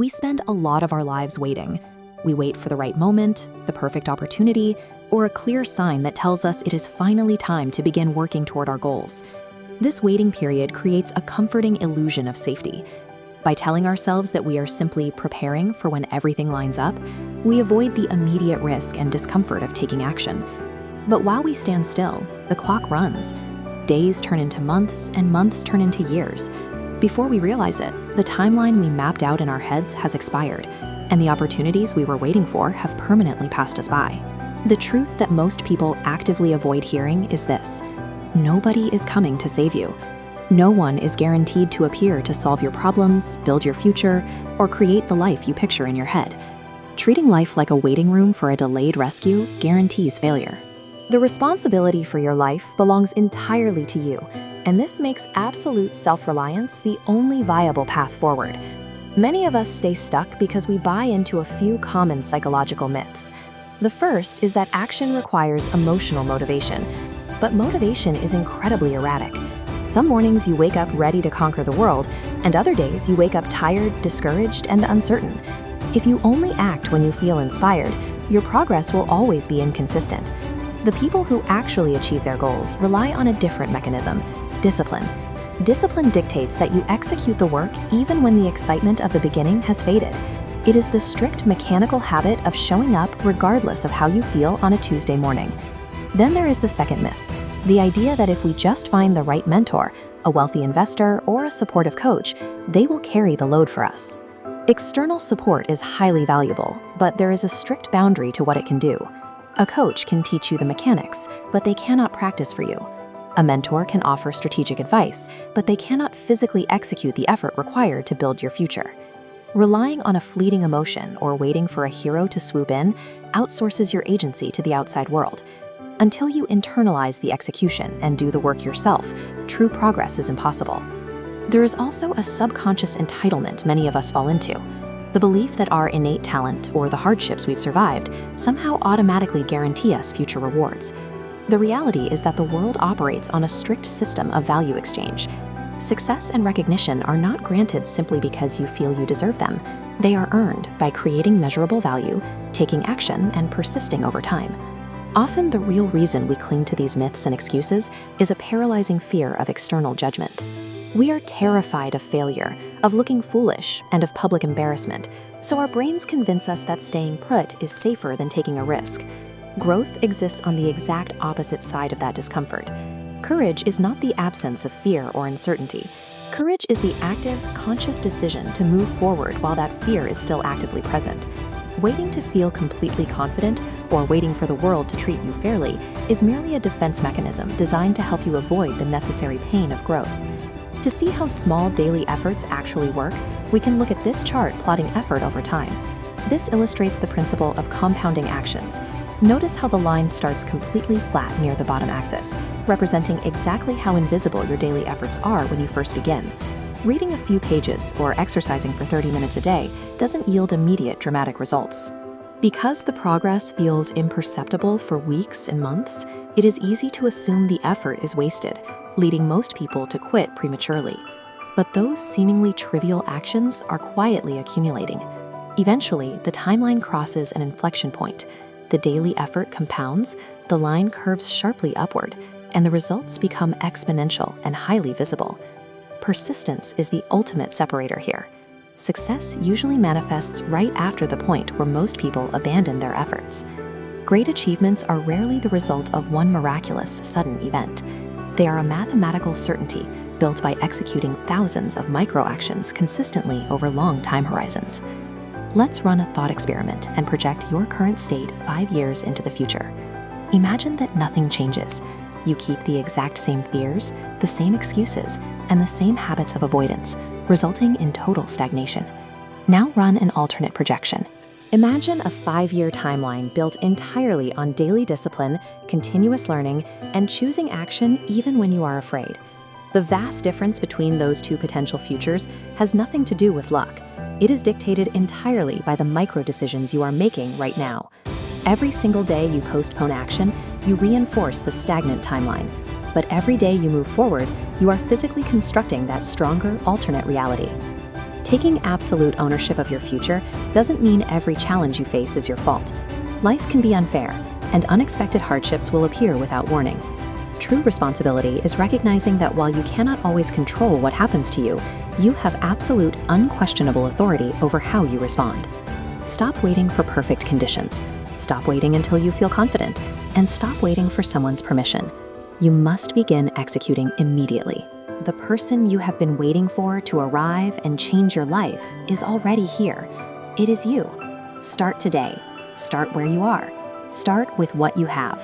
We spend a lot of our lives waiting. We wait for the right moment, the perfect opportunity, or a clear sign that tells us it is finally time to begin working toward our goals. This waiting period creates a comforting illusion of safety. By telling ourselves that we are simply preparing for when everything lines up, we avoid the immediate risk and discomfort of taking action. But while we stand still, the clock runs. Days turn into months, and months turn into years. Before we realize it, the timeline we mapped out in our heads has expired, and the opportunities we were waiting for have permanently passed us by. The truth that most people actively avoid hearing is this: nobody is coming to save you. No one is guaranteed to appear to solve your problems, build your future, or create the life you picture in your head. Treating life like a waiting room for a delayed rescue guarantees failure. The responsibility for your life belongs entirely to you, and this makes absolute self-reliance the only viable path forward. Many of us stay stuck because we buy into a few common psychological myths. The first is that action requires emotional motivation, but motivation is incredibly erratic. Some mornings you wake up ready to conquer the world, and other days you wake up tired, discouraged, and uncertain. If you only act when you feel inspired, your progress will always be inconsistent. The people who actually achieve their goals rely on a different mechanism: discipline. Discipline dictates that you execute the work even when the excitement of the beginning has faded. It is the strict mechanical habit of showing up regardless of how you feel on a Tuesday morning. Then there is the second myth: the idea that if we just find the right mentor, a wealthy investor, or a supportive coach, they will carry the load for us. External support is highly valuable, but there is a strict boundary to what it can do. A coach can teach you the mechanics, but they cannot practice for you. A mentor can offer strategic advice, but they cannot physically execute the effort required to build your future. Relying on a fleeting emotion or waiting for a hero to swoop in outsources your agency to the outside world. Until you internalize the execution and do the work yourself, true progress is impossible. There is also a subconscious entitlement many of us fall into: the belief that our innate talent or the hardships we've survived somehow automatically guarantee us future rewards. The reality is that the world operates on a strict system of value exchange. Success and recognition are not granted simply because you feel you deserve them. They are earned by creating measurable value, taking action, and persisting over time. Often the real reason we cling to these myths and excuses is a paralyzing fear of external judgment. We are terrified of failure, of looking foolish, and of public embarrassment, so our brains convince us that staying put is safer than taking a risk. Growth exists on the exact opposite side of that discomfort. Courage is not the absence of fear or uncertainty. Courage is the active, conscious decision to move forward while that fear is still actively present. Waiting to feel completely confident or waiting for the world to treat you fairly is merely a defense mechanism designed to help you avoid the necessary pain of growth. To see how small daily efforts actually work, we can look at this chart plotting effort over time. This illustrates the principle of compounding actions. Notice how the line starts completely flat near the bottom axis, representing exactly how invisible your daily efforts are when you first begin. Reading a few pages or exercising for 30 minutes a day doesn't yield immediate dramatic results. Because the progress feels imperceptible for weeks and months, it is easy to assume the effort is wasted, leading most people to quit prematurely. But those seemingly trivial actions are quietly accumulating. Eventually, the timeline crosses an inflection point. The daily effort compounds, the line curves sharply upward, and the results become exponential and highly visible. Persistence is the ultimate separator here. Success usually manifests right after the point where most people abandon their efforts. Great achievements are rarely the result of one miraculous, sudden event. They are a mathematical certainty built by executing thousands of micro-actions consistently over long time horizons. Let's run a thought experiment and project your current state 5 years into the future. Imagine that nothing changes. You keep the exact same fears, the same excuses, and the same habits of avoidance, resulting in total stagnation. Now run an alternate projection. Imagine a 5-year timeline built entirely on daily discipline, continuous learning, and choosing action even when you are afraid. The vast difference between those two potential futures has nothing to do with luck. It is dictated entirely by the micro-decisions you are making right now. Every single day you postpone action, you reinforce the stagnant timeline. But every day you move forward, you are physically constructing that stronger alternate reality. Taking absolute ownership of your future doesn't mean every challenge you face is your fault. Life can be unfair, and unexpected hardships will appear without warning. True responsibility is recognizing that while you cannot always control what happens to you, you have absolute, unquestionable authority over how you respond. Stop waiting for perfect conditions. Stop waiting until you feel confident, and stop waiting for someone's permission. You must begin executing immediately. The person you have been waiting for to arrive and change your life is already here. It is you. Start today. Start where you are. Start with what you have.